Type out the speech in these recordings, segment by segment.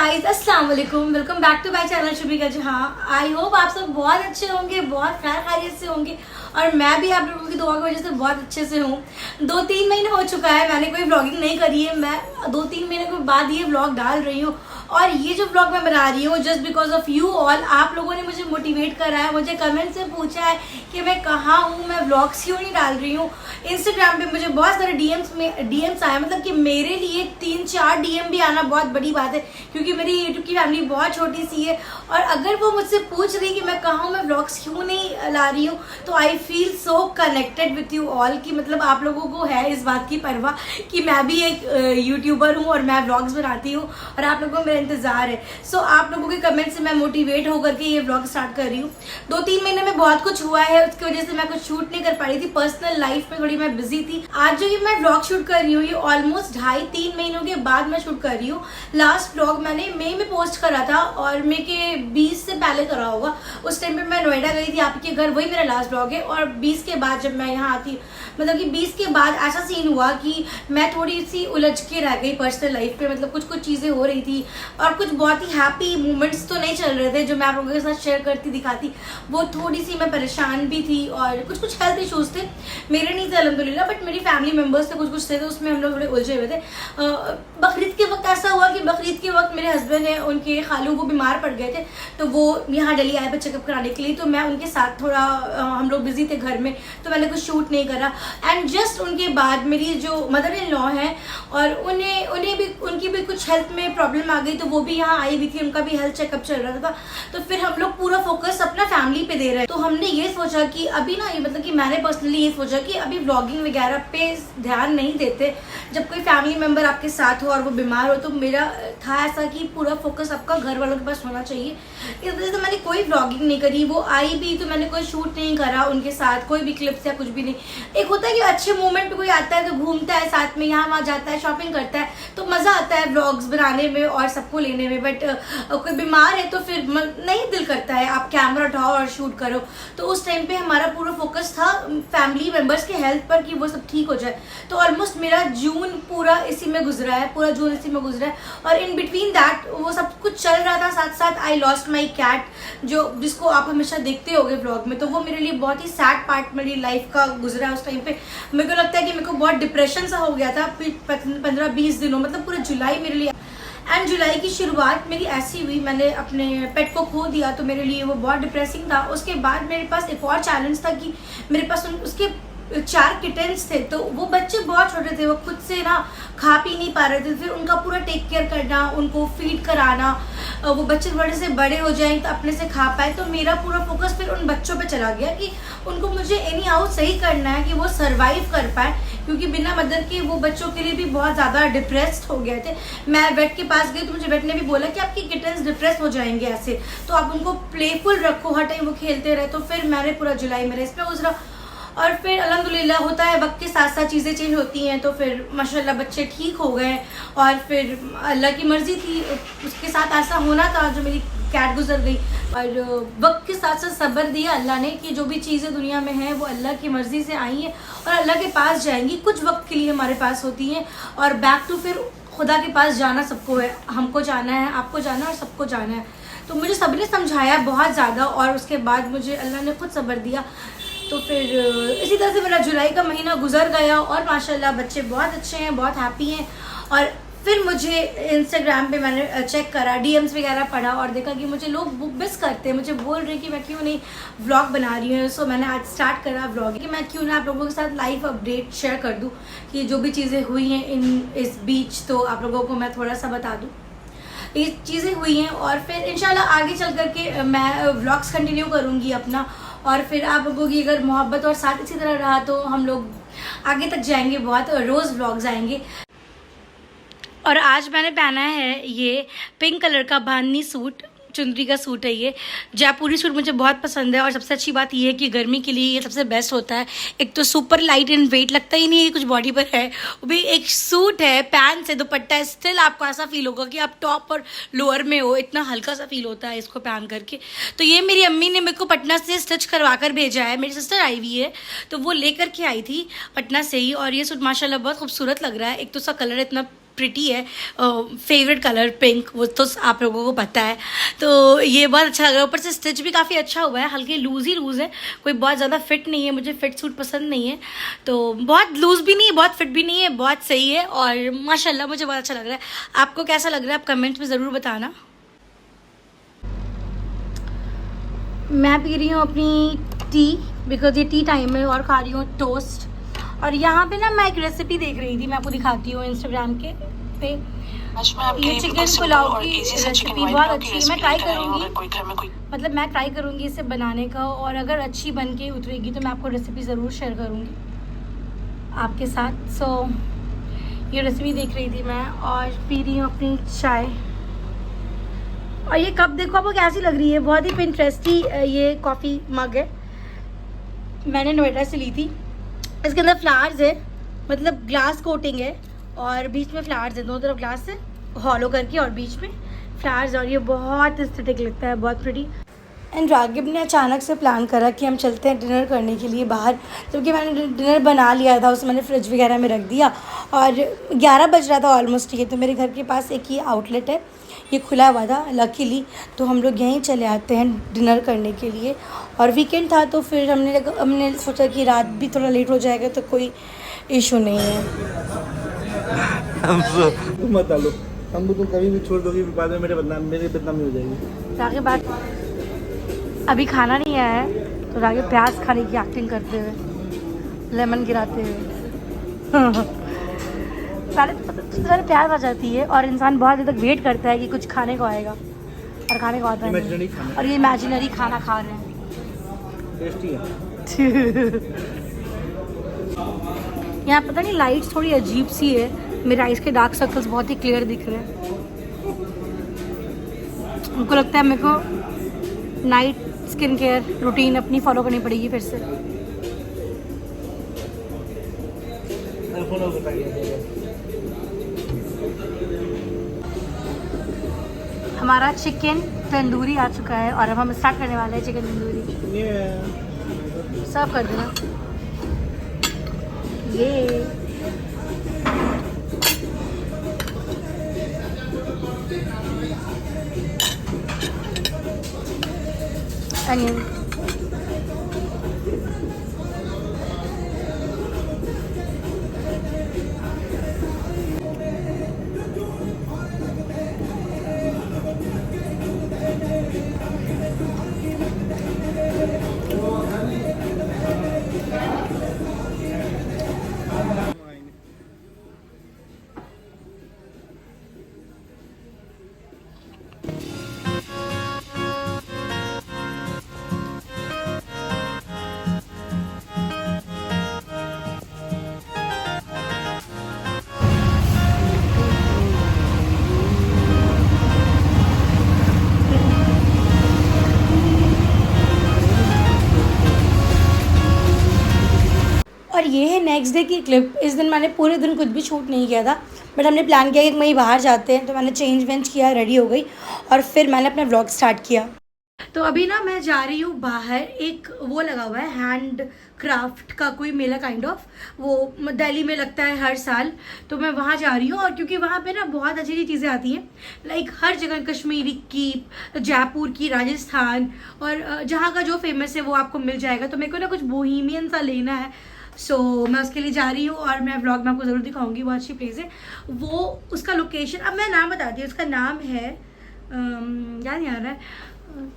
Guys अस्सलाम वालेकुम, welcome back to my channel Shubhi का जहां। आई होप आप सब बहुत अच्छे होंगे, बहुत खैर खैरियत से होंगे और मैं भी आप लोगों की दुआ की वजह से बहुत अच्छे से हूँ। 2-3 महीने हो चुका है मैंने कोई व्लॉगिंग नहीं करी है। मैं 2-3 महीने के बाद ये व्लॉग डाल रही हूँ और ये जो व्लॉग मैं बना रही हूँ just because of you all. आप लोगों ने मुझे मोटिवेट करा है, मुझे कमेंट से पूछा है कि मैं कहाँ हूँ, मैं व्लॉग्स क्यों नहीं डाल रही हूँ। इंस्टाग्राम पे मुझे बहुत सारे डीएम्स आए, मतलब कि मेरे लिए 3-4 डीएम भी आना बहुत बड़ी बात है क्योंकि मेरी यूट्यूब की फैमिली बहुत छोटी सी है। और अगर वो मुझसे पूछ रही कि मैं कहाँ हूँ, मैं व्लॉग्स क्यों नहीं ला रही हूँ, तो I feel so connected with you all कि मतलब आप लोगों को है इस बात की परवाह कि मैं भी एक यूट्यूबर हूँ और मैं व्लॉग्स बनाती हूँ और आप लोगों को मेरा इंतजार है। सो आप लोगों के कमेंट से मैं मोटिवेट होकर के ये व्लॉग स्टार्ट कर रही हूँ। 2-3 महीने में बहुत कुछ हुआ है, उसकी वजह से मैं कुछ शूट नहीं कर पा रही थी, पर्सनल लाइफ में थोड़ी मैं बिजी थी। आज जो ये मैं व्लॉग शूट कर रही हूँ ये ऑलमोस्ट 2.5-3 महीनों के बाद मैं शूट कर रही हूँ। लास्ट व्लॉग मैंने मई में पोस्ट करा था और मई के 20 से पहले करा होगा। उस टाइम पे मैं नोएडा गई थी आपके घर, वही मेरा लास्ट व्लॉग है। और 20 के बाद जब मैं यहाँ आती, मतलब कि 20 के बाद ऐसा सीन हुआ कि मैं थोड़ी सी उलझ के रह गई पर्सनल लाइफ पे। मतलब कुछ चीज़ें हो रही थी और कुछ बहुत ही हैप्पी मोमेंट्स तो नहीं चल रहे थे जो मैं आप लोगों के साथ शेयर करती दिखाती। वो थोड़ी सी मैं परेशान भी थी और कुछ हेल्थ इशूज़ थे, मेरे नहीं थे अल्हम्दुलिल्लाह, बट मेरी फैमिली मेम्बर्स थे कुछ थे, तो उसमें हम लोग थोड़े उलझे हुए थे। बकरीद के वक्त ऐसा हुआ कि बकरीद के वक्त मेरे हस्बैंड है, उनके खालू वो बीमार पड़ गए थे, तो वो यहाँ दिल्ली आए थे चेकअप कराने के लिए। तो मैं उनके साथ थोड़ा हम लोग बिजी थे घर में, तो मैंने कुछ शूट नहीं करा। एंड जस्ट उनके बाद मेरी जो मदर इन लॉ हैं और उन्हें भी उनकी भी कुछ हेल्थ में प्रॉब्लम आ गई, तो वो भी यहाँ आई हुई थी, उनका भी हेल्थ चेकअप चल रहा था। तो फिर हम लोग पूरा फोकस अपना फैमिली पे दे रहे हैं। तो हमने ये सोचा कि अभी ना, मतलब कि मैंने पर्सनली ये सोचा कि अभी व्लॉगिंग वगैरह पे ध्यान नहीं देते जब कोई फैमिली मेम्बर आपके साथ हो और वो बीमार हो। तो मेरा था ऐसा कि पूरा फोकस आपका घर वालों के पास होना चाहिए, इस वजह से मैंने कोई व्लॉगिंग नहीं करी। वो आई भी तो मैंने कोई शूट नहीं करा उनके साथ, कोई भी क्लिप्स या कुछ भी नहीं। एक होता है कि अच्छे मोमेंट पे कोई आता है तो घूमता है साथ में, यहाँ वहाँ जाता है, शॉपिंग करता है, तो मज़ा आता है व्लॉग्स बनाने में और सबको लेने में। बट कोई बीमार है तो फिर नहीं दिल करता है आप कैमरा उठाओ और शूट करो। तो उस टाइम पे हमारा पूरा फोकस था फैमिली मेम्बर्स के हेल्थ पर कि वो सब ठीक हो जाए। तो ऑलमोस्ट मेरा जून पूरा इसी में गुजरा है, पूरा जून इसी में गुजरा है। और इन बिटवीन दैट वो सब कुछ चल रहा था, साथ साथ आई लॉस्ट माई कैट, जिसको आप हमेशा देखते होगे ब्लॉग में। तो वो मेरे लिए बहुत ही सैड पार्ट मेरी लाइफ का गुजरा है। उस टाइम पे मेरे को लगता है कि मेरे को बहुत डिप्रेशन सा हो गया था 15-20 दिनों, मतलब पूरा जुलाई मेरे लिए। एंड जुलाई की शुरुआत मेरी ऐसी हुई, मैंने अपने पेट को खो दिया, तो मेरे लिए वो बहुत डिप्रेसिंग था। उसके बाद मेरे पास एक और चैलेंज था कि मेरे पास उसके 4 किटन्स थे, तो वो बच्चे बहुत छोटे थे, वो खुद से ना खा पी नहीं पा रहे थे। फिर उनका पूरा टेक केयर करना, उनको फीड कराना, वो बच्चे बड़े से बड़े हो जाएं तो अपने से खा पाए। तो मेरा पूरा फोकस फिर उन बच्चों पे चला गया कि उनको मुझे एनी हाउ सही करना है कि वो सर्वाइव कर पाए, क्योंकि बिना मदर के वो बच्चों के लिए भी बहुत ज़्यादा डिप्रेस्ड हो गए थे। मैं वेट के पास गई तो मुझे वेट ने भी बोला कि आपकी किटन्स डिप्रेस हो जाएंगे ऐसे, तो आप उनको प्लेफुल रखो, हर टाइम वो खेलते रहे। तो फिर मैंने पूरा जुलाई मेरा इसमें गुजरा। और फिर अल्हम्दुलिल्लाह होता है, वक्त के साथ साथ चीज़ें चेंज होती हैं। तो फिर माशाल्लाह बच्चे ठीक हो गए और फिर अल्लाह की मर्ज़ी थी, उसके साथ ऐसा होना था। जो मेरी कैट गुजर गई और वक्त के साथ साथ सब्र दिया अल्लाह ने कि जो भी चीज़ें दुनिया में हैं वो अल्लाह की मर्ज़ी से आई हैं और अल्लाह के पास जाएंगी। कुछ वक्त के लिए हमारे पास होती हैं और बैक टू फिर खुदा के पास जाना सबको है, हमको जाना है, आपको जाना है और सबको जाना है। तो मुझे सबने समझाया बहुत ज़्यादा और उसके बाद मुझे अल्लाह ने खुद सब्र दिया। तो फिर इसी तरह से मेरा जुलाई का महीना गुजर गया और माशाल्लाह बच्चे बहुत अच्छे हैं, बहुत हैप्पी हैं। और फिर मुझे इंस्टाग्राम पे मैंने चेक करा, डीएम्स वगैरह पढ़ा और देखा कि मुझे लोग मिस करते हैं, मुझे बोल रहे हैं कि मैं क्यों नहीं व्लॉग बना रही हूँ। सो मैंने आज स्टार्ट करा व्लॉग कि मैं क्यों ना आप लोगों के साथ लाइव अपडेट शेयर कर दूँ कि जो भी चीज़ें हुई हैं इस बीच, तो आप लोगों को मैं थोड़ा सा बता दूँ ये चीज़ें हुई हैं। और फिर इंशाल्लाह आगे चल करके मैं व्लॉग्स कंटिन्यू करूँगी अपना, और फिर आप लोगों की अगर मोहब्बत और साथ इसी तरह रहा तो हम लोग आगे तक जाएंगे, बहुत रोज़ व्लॉग्स आएंगे। और आज मैंने पहना है ये पिंक कलर का बांधनी सूट, चुंदरी का सूट है ये। जयपुरी सूट मुझे बहुत पसंद है और सबसे अच्छी बात ये है कि गर्मी के लिए ये सबसे बेस्ट होता है। एक तो सुपर लाइट एंड वेट, लगता ही नहीं है कुछ बॉडी पर है, वो भी एक सूट है, पैंट है, दुपट्टा है, स्टिल आपको ऐसा फील होगा कि आप टॉप और लोअर में हो, इतना हल्का सा फील होता है इसको पहन करके। तो ये मेरी अम्मी ने मेरे को पटना से स्टिच करवा कर भेजा है, मेरी सिस्टर आई हुई है तो वो लेकर के आई थी पटना से ही। और ये सूट माशाल्लाह बहुत खूबसूरत लग रहा है। एक तो उसका कलर इतना प्रिटी है, फेवरेट कलर पिंक, वो तो आप लोगों को पता है। तो ये बहुत अच्छा लग रहा है, ऊपर से स्टिच भी काफ़ी अच्छा हुआ है, हल्के लूज़ ही लूज़ है, कोई बहुत ज़्यादा फिट नहीं है, मुझे फिट सूट पसंद नहीं है। तो बहुत लूज़ भी नहीं है, बहुत फिट भी नहीं है, बहुत सही है और माशाल्लाह मुझे बहुत अच्छा लग रहा है। आपको कैसा लग रहा है आप कमेंट्स में ज़रूर बताना। मैं पी रही हूँ अपनी टी, बिकॉज ये टी टाइम है, और खा रही हूँ टोस्ट। और यहाँ पे ना मैं एक रेसिपी देख रही थी, मैं आपको दिखाती हूँ इंस्टाग्राम के पे। ये चिकन पुलाव की रेसिपी बहुत अच्छी है, मैं ट्राई करूँगी, मतलब मैं ट्राई करूँगी इसे बनाने का, और अगर अच्छी बन के उतरेगी तो मैं आपको रेसिपी ज़रूर शेयर करूँगी आपके साथ। सो ये रेसिपी देख रही थी मैं और पी रही हूँ अपनी चाय। और ये कप देखो आपको कैसी लग रही है, बहुत ही पिंटरेस्टी ये कॉफ़ी मग है, मैंने नोएडा से ली थी। इसके अंदर फ्लावर्स है, मतलब ग्लास कोटिंग है और बीच में फ्लावर्स है, दोनों तरफ ग्लास से हॉलो करके और बीच में फ्लावर्स, और ये बहुत एस्थेटिक लगता है, बहुत प्रिटी। एंड रागिब ने अचानक से प्लान करा कि हम चलते हैं डिनर करने के लिए बाहर, क्योंकि मैंने डिनर बना लिया था, उसमें मैंने फ्रिज वगैरह में रख दिया और 11 बज रहा था ऑलमोस्ट। ये तो मेरे घर के पास एक ही आउटलेट है, ये खुला हुआ था लकीली, तो हम लोग यहीं चले आते हैं डिनर करने के लिए। और वीकेंड था तो फिर हमने सोचा कि रात भी थोड़ा लेट हो जाएगा तो कोई इशू नहीं है। मत डालो, हमको तुम कभी भी छोड़ दोगी, बाद में मेरी बदनामी हो जाएगी। आगे बात, अभी खाना नहीं आया है तो आगे प्याज खाने की एक्टिंग करते हुए, लेमन गिराते हुए पहले प्याज आ जाती है और इंसान बहुत देर तक वेट करता है कि कुछ खाने को आएगा, और खाने को आता है, और ये इमेजिनरी खाना खा रहे हैं। टेस्टी है। यहाँ पता नहीं लाइट्स थोड़ी अजीब सी है, मेरे आइज़ के डार्क सर्कल्स बहुत ही क्लियर दिख रहे हैं। उनको लगता है मेरे को नाइट स्किन केयर रूटीन अपनी फॉलो करनी पड़ेगी फिर से। हमारा चिकन तंदूरी आ चुका है और अब हम स्टार्ट करने वाले हैं चिकन तंदूरी। सर्व कर देना। ये अनियन, और ये है नेक्स्ट डे की क्लिप। इस दिन मैंने पूरे दिन कुछ भी शूट नहीं किया था, बट हमने प्लान किया कि कहीं बाहर जाते हैं, तो मैंने चेंज वेंज किया, रेडी हो गई और फिर मैंने अपना व्लॉग स्टार्ट किया। तो अभी ना मैं जा रही हूँ बाहर, एक वो लगा हुआ है हैंड क्राफ्ट का कोई मेला काइंड ऑफ, वो दिल्ली में लगता है हर साल, तो मैं वहाँ जा रही हूँ। और क्योंकि वहाँ पे ना बहुत अच्छी अच्छी चीज़ें आती हैं, लाइक हर जगह, कश्मीरी की, जयपुर की, राजस्थान, और जहाँ का जो फेमस है वो आपको मिल जाएगा। तो मेरे को ना कुछ बोहीमियन सा लेना है, सो मैं उसके लिए जा रही हूँ और मैं व्लॉग में आपको ज़रूर दिखाऊंगी। बहुत अच्छी प्लेस है वो, उसका लोकेशन अब मैं नाम बताती हूँ। उसका नाम है याद नहीं आ रहा है,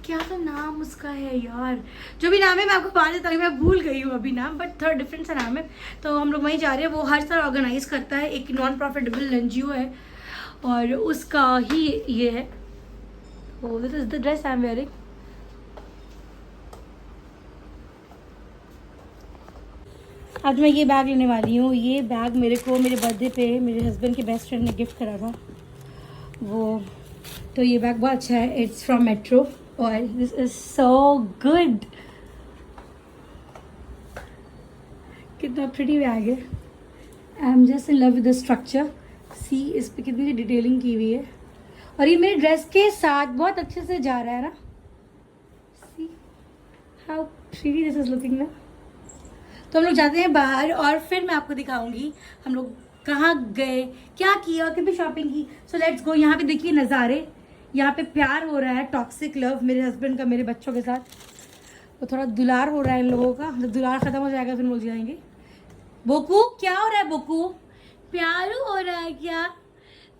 क्या तो नाम उसका है यार, जो भी नाम है मैं आपको बता देता हूँ, मैं भूल गई हूँ अभी नाम, बट थोड़ा डिफरेंट सा नाम है। तो हम लोग वहीं जा रहे हैं, वो हर साल ऑर्गेनाइज करता है, एक नॉन प्रॉफिटेबल एनजीओ है और उसका ही ये है। Oh this is the dress I am wearing. आज मैं ये बैग लेने वाली हूँ। ये बैग मेरे को मेरे बर्थडे पे मेरे हस्बैंड के बेस्ट फ्रेंड ने गिफ्ट करा था वो, तो ये बैग बहुत अच्छा है। इट्स फ्रॉम मेट्रो और दिस इज सो गुड, कितना प्रिटी बैग है। I am just in love with the structure, see इस पे कितनी डिटेलिंग की हुई है, और ये मेरे ड्रेस के साथ बहुत अच्छे से जा रहा है ना। See how pretty this is looking ना। तो हम लोग जाते हैं बाहर और फिर मैं आपको दिखाऊंगी हम लोग कहाँ गए, क्या किया, कितनी शॉपिंग की। So let's go. यहाँ पे देखिए नज़ारे, यहाँ पे प्यार हो रहा है, टॉक्सिक लव मेरे हस्बैंड का मेरे बच्चों के साथ। तो थोड़ा दुलार हो रहा है इन लोगों का, जब दुलार खत्म हो जाएगा फिर मुझ जाएंगे। बोकू क्या हो रहा है बोकू? प्यारू हो रहा है क्या?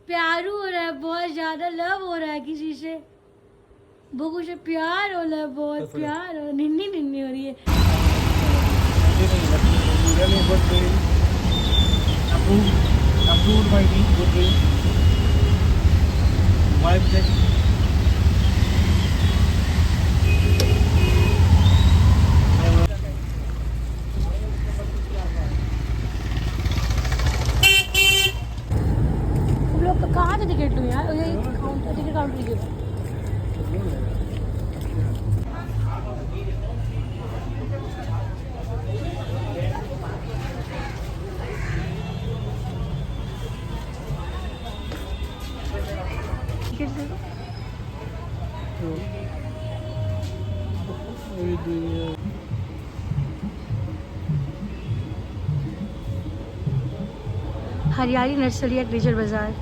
प्यारू हो रहा है, बहुत ज्यादा लव हो रहा है किसी से। बोकू से प्यार हो रहा है, बहुत प्यार हो रहा है, निन्नी निन्नी हो रही है। Approved by me, good way. Wife check. तुम लोग कहाँ से टिकट लूँ यार? ये टिकट काउंटर लीजिए। टिकट दे दो। हरियाली नर्सरी एट लेजर बाजार।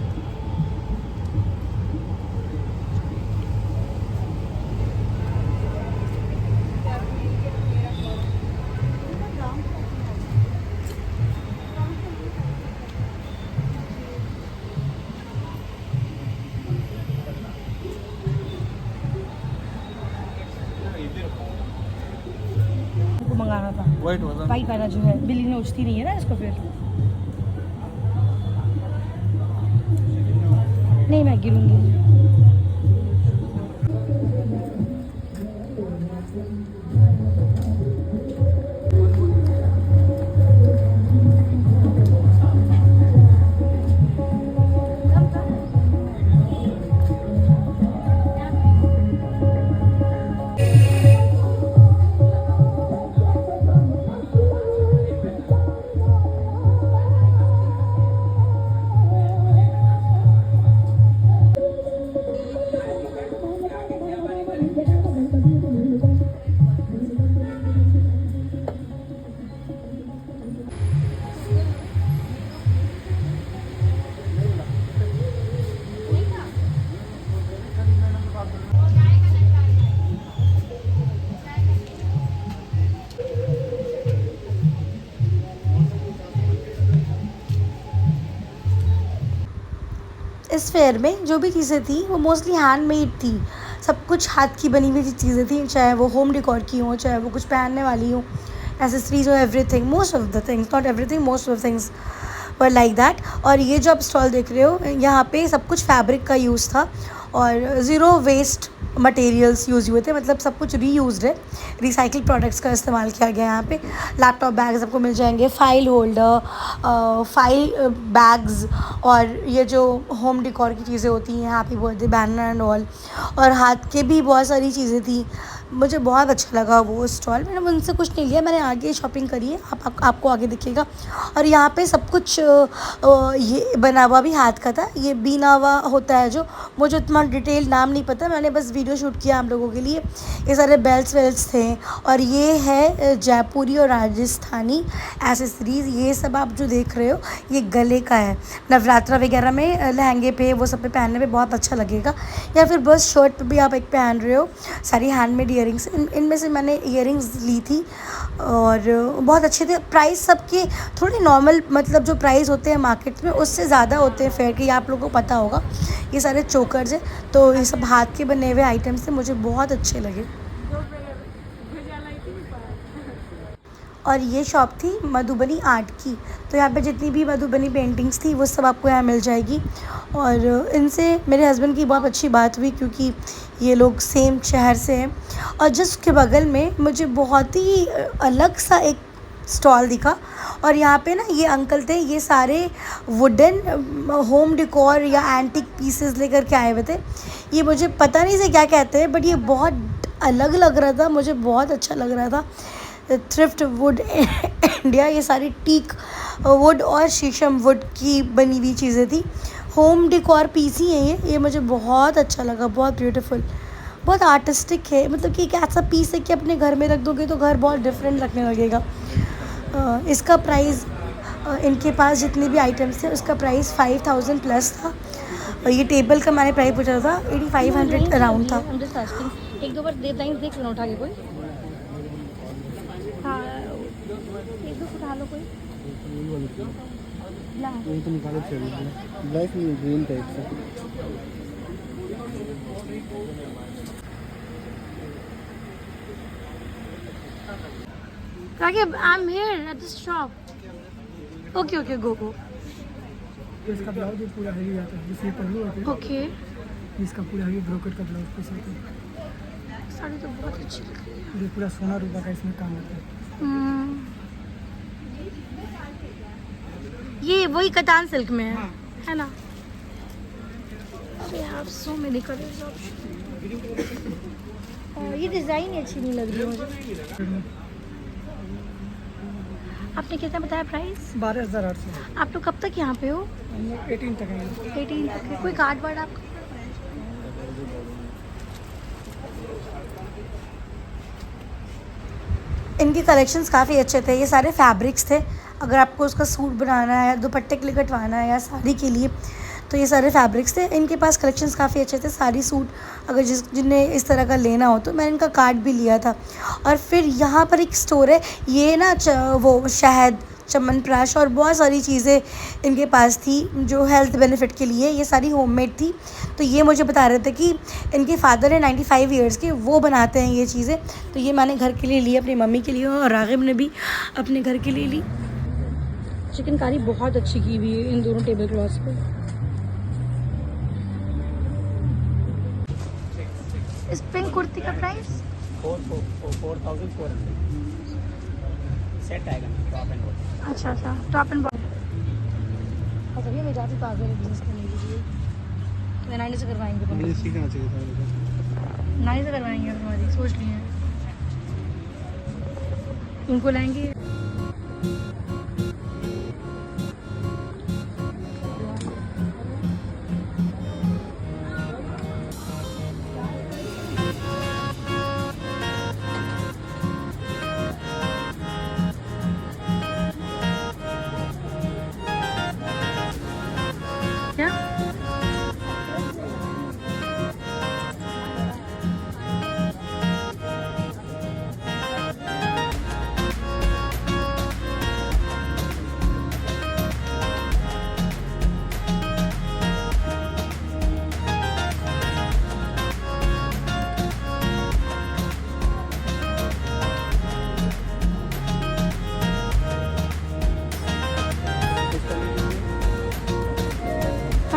मंगाना था White वाला. वाइट वाला जो है, बिल्ली नोचती नहीं है ना इसको फिर। नहीं मैं गिरूंगी। इस फेयर में जो भी चीज़ें थी वो मोस्टली हैंडमेड थी। सब कुछ हाथ की बनी हुई चीज़ें थी, चाहे वो होम डेकोर की हो, चाहे वो कुछ पहनने वाली हो, एसेसरीज हो, everything, most of the things, not everything, most of things were like that. और ये जो आप स्टॉल देख रहे हो, यहाँ पे सब कुछ फैब्रिक का यूज़ था और ज़ीरो वेस्ट मटेरियल्स यूज़ हुए थे, मतलब सब कुछ रीयूज्ड है, रिसाइकिल प्रोडक्ट्स का इस्तेमाल किया गया। यहाँ पे लैपटॉप बैग्स आपको मिल जाएंगे, फाइल होल्डर, फाइल बैग्स, और ये जो होम डेकोर की चीज़ें होती हैं, happy birthday banner and all, और हाथ के भी बहुत सारी चीज़ें थी। मुझे बहुत अच्छा लगा वो स्टॉल। मैंने उनसे कुछ नहीं लिया, मैंने आगे शॉपिंग करी है, आपको आगे दिखेगा। और यहाँ पे सब कुछ ये बना हुआ भी हाथ का था। ये बीना हुआ होता है जो, मुझे उतना डिटेल नाम नहीं पता, मैंने बस वीडियो शूट किया आप लोगों के लिए। ये सारे बेल्ट वेल्ट्स थे, और ये है जयपुरी और राजस्थानी एसेसरीज़। ये सब आप जो देख रहे हो ये गले का है, नवरात्रा वगैरह में लहंगे पे वो सब पे पहनने में बहुत अच्छा लगेगा, या फिर बस शर्ट पे भी आप एक पहन रहे हो। सारी हैंडमेड ईयरिंग्स, इनमें से मैंने ईयरिंग्स ली थी और बहुत अच्छे थे। प्राइस सबके थोड़े नॉर्मल, मतलब जो प्राइस होते हैं मार्केट में उससे ज़्यादा होते हैं फेयर के, ये आप लोगों को पता होगा। ये सारे चोकर्स हैं, तो ये सब हाथ के बने हुए आइटम्स थे, मुझे बहुत अच्छे लगे। और ये शॉप थी मधुबनी आर्ट की, तो यहाँ पे जितनी भी मधुबनी पेंटिंग्स थी वो सब आपको यहाँ मिल जाएगी। और इनसे मेरे हस्बैंड की बहुत अच्छी बात हुई, क्योंकि ये लोग सेम शहर से हैं। और जस्ट के बगल में मुझे बहुत ही अलग सा एक स्टॉल दिखा, और यहाँ पे ना ये अंकल थे, ये सारे वुडन होम डेकोर या एंटिक पीसेस लेकर के आए हुए थे। ये मुझे पता नहीं से क्या कहते हैं, बट ये बहुत अलग लग रहा था, मुझे बहुत अच्छा लग रहा था। थ्रिफ्ट वुड इंडिया, ये सारी टीक वुड और शीशम वुड की बनी हुई चीज़ें थी। होम डेकोर पीस ही है ये मुझे बहुत अच्छा लगा, बहुत ब्यूटीफुल, बहुत आर्टिस्टिक है। मतलब कि एक ऐसा पीस है कि अपने घर में रख दोगे तो घर बहुत डिफरेंट लगने लगेगा। इसका प्राइस इनके पास जितने भी आइटम्स थे उसका प्राइस 5000 प्लस था। और ये टेबल का मैंने प्राइस पूछा था 8500 अराउंड था। एक दो बार देख लेना उठा के कोई। हाँ एक दो उठा लो कोई। ये तो निकालो चाहिए ब्लैक नहीं ग्रीन टाइप से। Ragib, I'm here at this shop. Okay, okay, go. इसका ब्लाउज भी पूरा हैवी आता है, जिसमें पल्लू होते हैं। Okay. इसका पूरा हैवी ब्रोकेट का ब्लाउज पीस होता है। साड़ी तो बहुत अच्छी लग रही है। ये पूरा सोना रूपा का इसमें काम होता है। ये वही कतान सिल्क में है ना? They have so many colors options. और ये डिज़ाइन ही अच्छी नहीं लग रही मुझे। आपने कितना बताया प्राइस? 12,800। आप लोग कब तक यहाँ पे हो? 18 तक है। 18 तक है। कोई कार्ड वार्ड आपका? इनके कलेक्शंस काफ़ी अच्छे थे। ये सारे फैब्रिक्स थे। अगर आपको उसका सूट बनाना है, दुपट्टे के लिए कटवाना है या साड़ी के लिए, तो ये सारे फैब्रिक्स थे। इनके पास कलेक्शंस काफ़ी अच्छे थे। साड़ी सूट अगर जिन्हें इस तरह का लेना हो तो मैंने इनका कार्ड भी लिया था। और फिर यहाँ पर एक स्टोर है, ये ना वो शहद, च्यवनप्राश और बहुत सारी चीज़ें इनके पास थी जो हेल्थ बेनिफिट के लिए। ये सारी होममेड थी। तो ये मुझे बता रहे थे कि इनके फादर हैं 95 ईयर्स के, वो बनाते हैं ये चीज़ें। तो ये मैंने घर के लिए ली, अपनी मम्मी के लिए, और रागिब ने भी अपने घर के लिए ली। चिकनकारी बहुत अच्छी की हुई है इन दोनों टेबल क्लॉथ्स पे। इस पिंक कुर्ती का प्राइस 4,400 सेट आएगा टॉप एंड बॉटम। अच्छा टॉप एंड बॉटम। और मैं जाती तो आगे बिजनेस करने के लिए तो नानी से करवाएंगे। बिजनेस सीखना चाहिए था। नानी से करवाएंगे हमारी सोच ली है। उनको लाएंगे।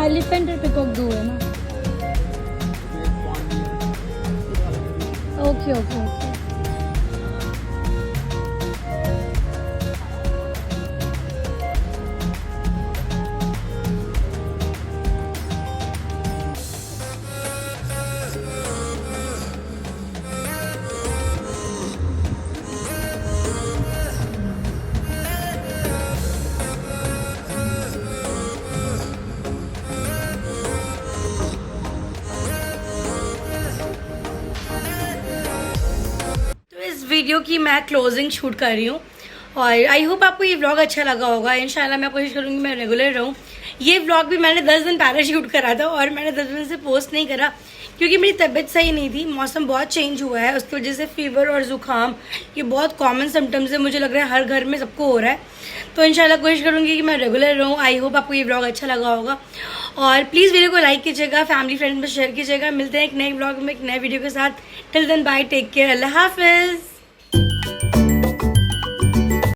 एलिफेंट और पिकॉक दो है ना? Okay okay okay. वीडियो की मैं क्लोजिंग शूट कर रही हूँ और आई होप आपको ये व्लॉग अच्छा लगा होगा। इंशाल्लाह मैं कोशिश करूँगी मैं रेगुलर रहूँ। ये व्लॉग भी मैंने 10 दिन पहले शूट करा था और मैंने 10 दिन से पोस्ट नहीं करा क्योंकि मेरी तबीयत सही नहीं थी। मौसम बहुत चेंज हुआ है, उसकी वजह से फीवर और ज़ुकाम ये बहुत कॉमन सिम्टम्स है। मुझे लग रहा है हर घर में सबको हो रहा है। तो इंशाल्लाह कोशिश करूँगी कि मैं रेगुलर रहूँ। आई होप आपको ये व्लॉग अच्छा लगा होगा और प्लीज़ वीडियो को लाइक कीजिएगा, फैमिली फ्रेंड्स में शेयर कीजिएगा। मिलते हैं एक नए व्लॉग में एक नए वीडियो के साथ। Till then bye, take care, अल्लाह हाफिज़।